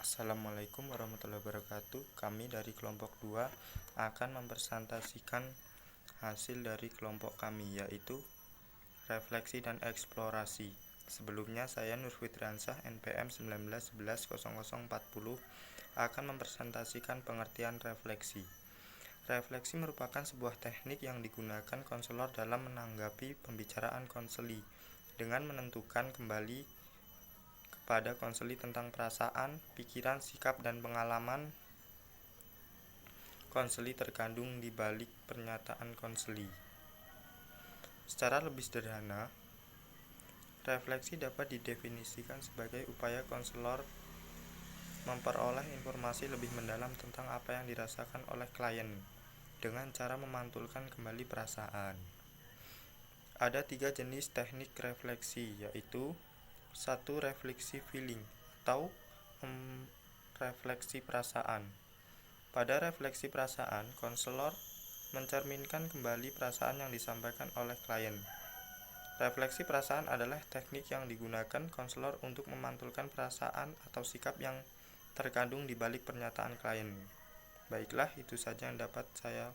Assalamualaikum warahmatullahi wabarakatuh. Kami dari kelompok 2 akan mempresentasikan hasil dari kelompok kami, yaitu refleksi dan eksplorasi. Sebelumnya saya Nur Fitriansyah NPM 19110040 akan mempresentasikan pengertian refleksi. Refleksi merupakan sebuah teknik yang digunakan konselor dalam menanggapi pembicaraan konseli dengan menentukan kembali pada konseli tentang perasaan, pikiran, sikap, dan pengalaman konseli terkandung di balik pernyataan konseli. Secara lebih sederhana, refleksi dapat didefinisikan sebagai upaya konselor memperoleh informasi lebih mendalam tentang apa yang dirasakan oleh klien dengan cara memantulkan kembali perasaan. Ada 3 jenis teknik refleksi, yaitu 1. Refleksi feeling atau refleksi perasaan. Pada refleksi perasaan, konselor mencerminkan kembali perasaan yang disampaikan oleh klien. Refleksi perasaan adalah teknik yang digunakan konselor untuk memantulkan perasaan atau sikap yang terkandung di balik pernyataan klien. Baiklah, itu saja yang dapat saya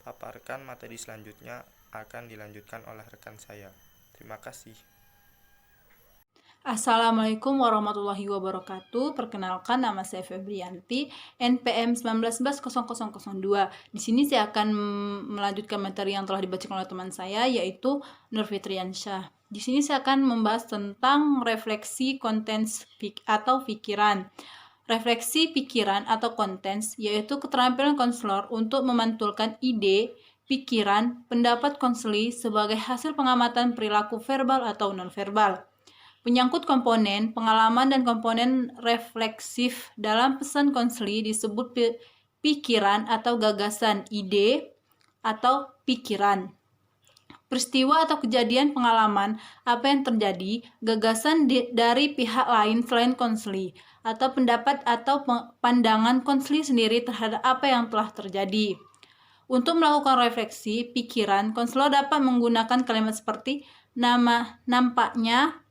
paparkan. Materi selanjutnya akan dilanjutkan oleh rekan saya. Terima kasih. Assalamualaikum warahmatullahi wabarakatuh. Perkenalkan, nama saya Febrianti, NPM 19110002. Di sini saya akan melanjutkan materi yang telah dibacakan oleh teman saya, yaitu Nur Fitriansyah. Di sini saya akan membahas tentang refleksi kontens atau pikiran. Refleksi pikiran atau kontens yaitu keterampilan konselor untuk memantulkan ide, pikiran, pendapat konseli sebagai hasil pengamatan perilaku verbal atau nonverbal. Menyangkut komponen, pengalaman dan komponen refleksif dalam pesan konseli disebut pikiran atau gagasan, ide atau pikiran. Peristiwa atau kejadian pengalaman apa yang terjadi, gagasan dari pihak lain selain konseli, atau pendapat atau pandangan konseli sendiri terhadap apa yang telah terjadi. Untuk melakukan refleksi pikiran, konselor dapat menggunakan kalimat seperti nampaknya,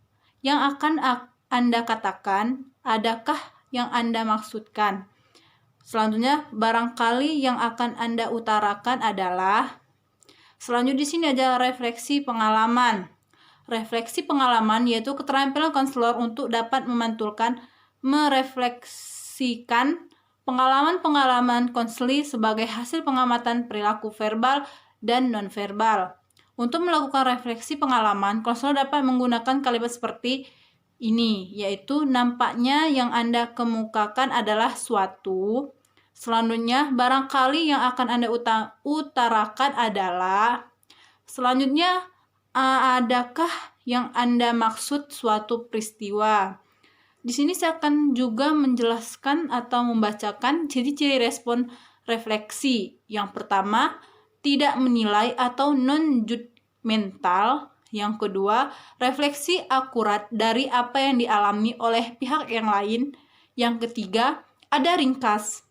yang akan Anda katakan, adakah yang Anda maksudkan. Selanjutnya, barangkali yang akan Anda utarakan adalah. Selanjutnya di sini ada refleksi pengalaman. Refleksi pengalaman yaitu keterampilan konselor untuk dapat merefleksikan pengalaman-pengalaman konseli sebagai hasil pengamatan perilaku verbal dan nonverbal. Untuk melakukan refleksi pengalaman, konselor dapat menggunakan kalimat seperti ini, yaitu nampaknya yang Anda kemukakan adalah suatu. Selanjutnya, barangkali yang akan Anda utarakan adalah. Selanjutnya, adakah yang Anda maksud suatu peristiwa? Di sini saya akan juga menjelaskan atau membacakan ciri-ciri respon refleksi. Yang pertama, tidak menilai atau non-judgmental. Yang kedua, refleksi akurat dari apa yang dialami oleh pihak yang lain. Yang ketiga, ada ringkas.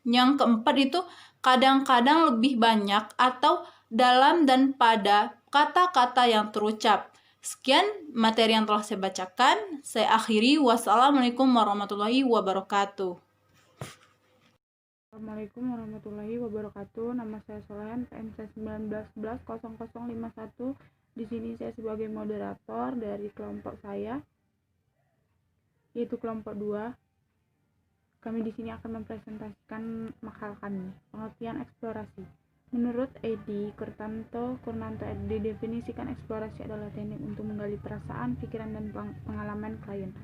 Yang keempat itu kadang-kadang lebih banyak atau dalam dan pada kata-kata yang terucap. Sekian materi yang telah saya bacakan. Saya akhiri. Wassalamualaikum warahmatullahi wabarakatuh. Assalamualaikum warahmatullahi wabarakatuh. Nama saya Solehan, PM 19110051. Di sini saya sebagai moderator dari kelompok saya, yaitu kelompok 2. Kami di sini akan mempresentasikan makalah kami, pengertian eksplorasi. Menurut Edi Kurnanto, didefinisikan eksplorasi adalah teknik untuk menggali perasaan, pikiran, dan pengalaman klien.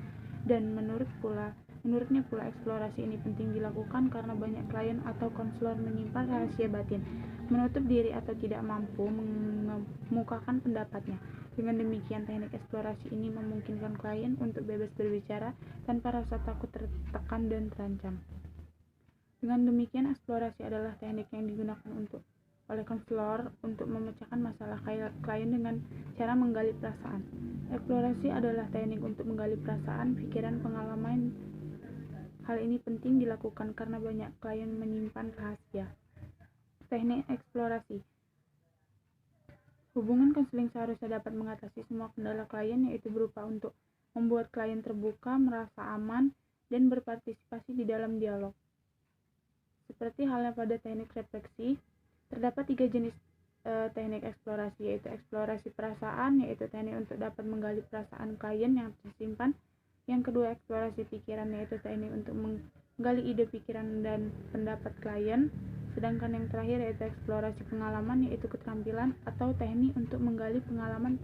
Dan menurutnya pula eksplorasi ini penting dilakukan karena banyak klien atau konselor menyimpan rahasia batin, menutup diri atau tidak mampu mengemukakan pendapatnya. Dengan demikian, teknik eksplorasi ini memungkinkan klien untuk bebas berbicara tanpa rasa takut tertekan dan terancam. Dengan demikian, eksplorasi adalah teknik yang digunakan oleh konselor untuk memecahkan masalah klien dengan cara menggali perasaan. Eksplorasi adalah teknik untuk menggali perasaan, pikiran, pengalaman. Hal ini penting dilakukan karena banyak klien menyimpan rahasia. Teknik eksplorasi. Hubungan konseling seharusnya dapat mengatasi semua kendala klien, yaitu berupa untuk membuat klien terbuka, merasa aman, dan berpartisipasi di dalam dialog. Seperti halnya pada teknik refleksi, terdapat 3 jenis teknik eksplorasi, yaitu eksplorasi perasaan, yaitu teknik untuk dapat menggali perasaan klien yang tersimpan. Yang kedua, eksplorasi pikiran, yaitu teknik untuk menggali ide pikiran dan pendapat klien. Sedangkan yang terakhir yaitu eksplorasi pengalaman, yaitu keterampilan atau teknik untuk menggali pengalaman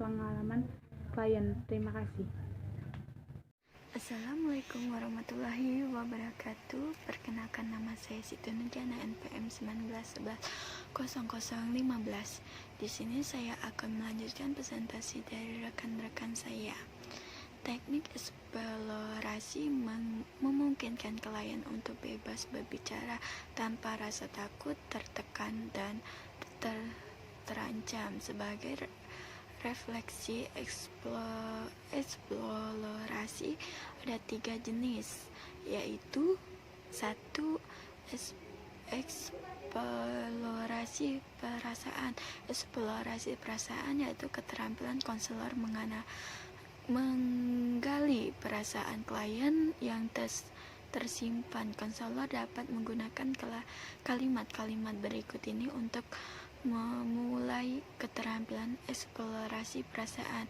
klien. Terima kasih. Assalamualaikum warahmatullahi wabarakatuh. Perkenalkan, nama saya Siti Nurjana, NPM 19110015. Di sini saya akan melanjutkan presentasi dari rekan-rekan saya. Teknik eksplorasi memungkinkan klien untuk bebas berbicara tanpa rasa takut, tertekan, dan terancam. Sebagai refleksi eksplorasi ada 3 jenis, yaitu 1. Eksplorasi perasaan. Eksplorasi perasaan yaitu keterampilan konselor menggali perasaan klien yang tersimpan. Konselor dapat menggunakan kalimat-kalimat berikut ini untuk memulai keterampilan eksplorasi perasaan.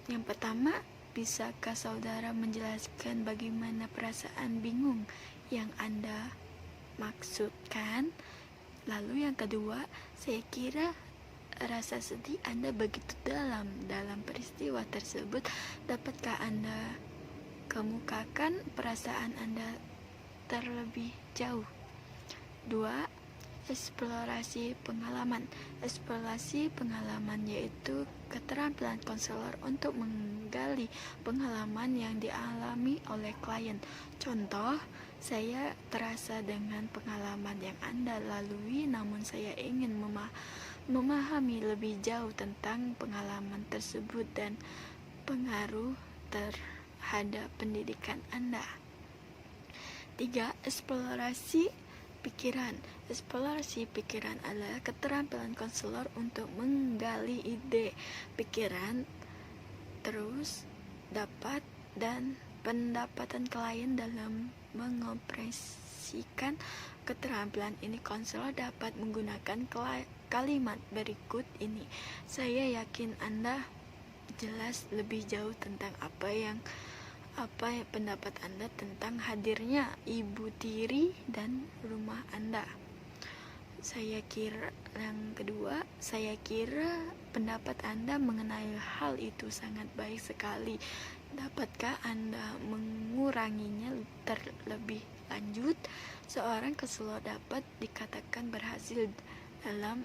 Yang pertama, bisakah saudara menjelaskan bagaimana perasaan bingung yang Anda maksudkan? Lalu yang kedua, saya kira rasa sedih Anda begitu dalam peristiwa tersebut. Dapatkah Anda kemukakan perasaan Anda terlebih jauh? 2. Eksplorasi pengalaman. Eksplorasi pengalaman yaitu keterampilan konselor untuk menggali pengalaman yang dialami oleh klien. Contoh, saya terasa dengan pengalaman yang Anda lalui, namun saya ingin memahami lebih jauh tentang pengalaman tersebut dan pengaruh terhadap pendidikan Anda. 3. Eksplorasi pikiran. Eksplorasi pikiran adalah keterampilan konselor untuk menggali ide pikiran, terus dapat dan pendapatan klien dalam mengoperasikan keterampilan ini. Konselor dapat menggunakan kalimat berikut ini. Saya yakin Anda jelas lebih jauh tentang apa pendapat Anda tentang hadirnya ibu tiri dan rumah Anda. Yang kedua, saya kira pendapat Anda mengenai hal itu sangat baik sekali. Dapatkah Anda menguranginya terlebih lanjut? Seorang konselor dapat dikatakan berhasil dalam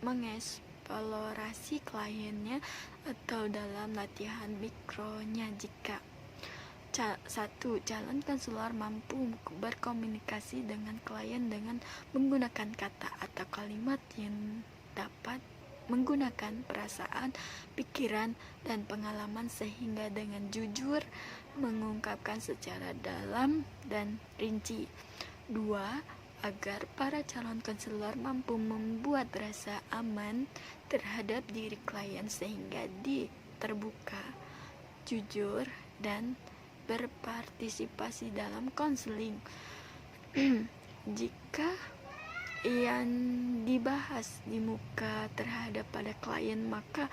mengeksplorasi kliennya atau dalam latihan mikronya jika 1. Calon konselor mampu berkomunikasi dengan klien dengan menggunakan kata atau kalimat yang dapat menggunakan perasaan, pikiran, dan pengalaman sehingga dengan jujur mengungkapkan secara dalam dan rinci. 2. Agar para calon konselor mampu membuat rasa aman terhadap diri klien sehingga terbuka, jujur, dan berpartisipasi dalam konseling. Jika yang dibahas di muka terhadap pada klien, maka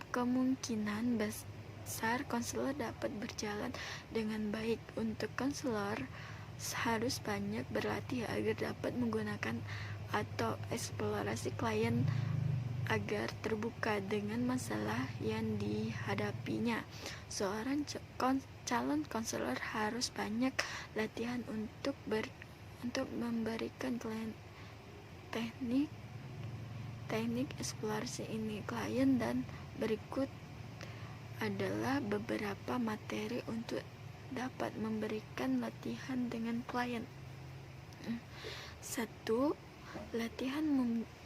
kemungkinan besar konselor dapat berjalan dengan baik. Untuk konselor harus banyak berlatih agar dapat menggunakan atau eksplorasi klien agar terbuka dengan masalah yang dihadapinya. Seorang calon konselor harus banyak latihan untuk memberikan klien teknik eksplorasi ini klien, dan berikut adalah beberapa materi untuk dapat memberikan latihan dengan klien. 1. Latihan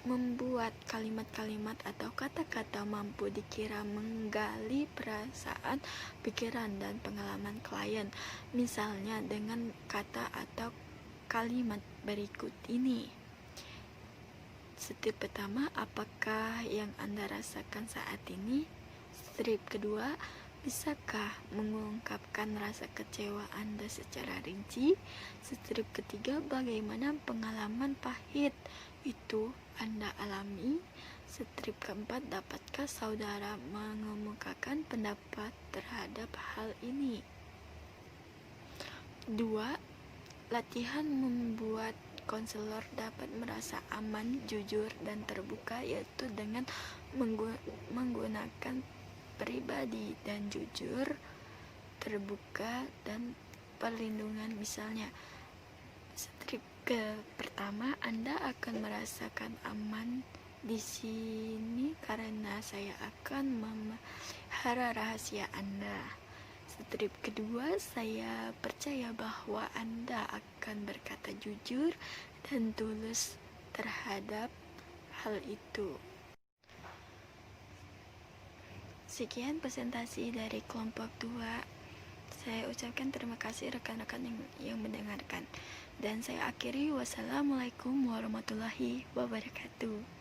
membuat kalimat-kalimat atau kata-kata mampu dikira menggali perasaan, pikiran, dan pengalaman klien. Misalnya dengan kata atau kalimat berikut ini. Step pertama, apakah yang Anda rasakan saat ini? Step kedua, Bisakah mengungkapkan rasa kecewa Anda secara rinci? Strip ketiga, bagaimana pengalaman pahit itu Anda alami? Strip keempat, dapatkah saudara mengemukakan pendapat terhadap hal ini? 2. Latihan membuat konselor dapat merasa aman, jujur, dan terbuka, yaitu dengan menggunakan pribadi dan jujur, terbuka, dan perlindungan. Misalnya, strip pertama, Anda akan merasakan aman di sini karena saya akan memelihara rahasia Anda. Strip kedua, saya percaya bahwa Anda akan berkata jujur dan tulus terhadap hal itu. Sekian presentasi dari kelompok 2. Saya ucapkan terima kasih rekan-rekan yang mendengarkan. Dan saya akhiri, wassalamualaikum warahmatullahi wabarakatuh.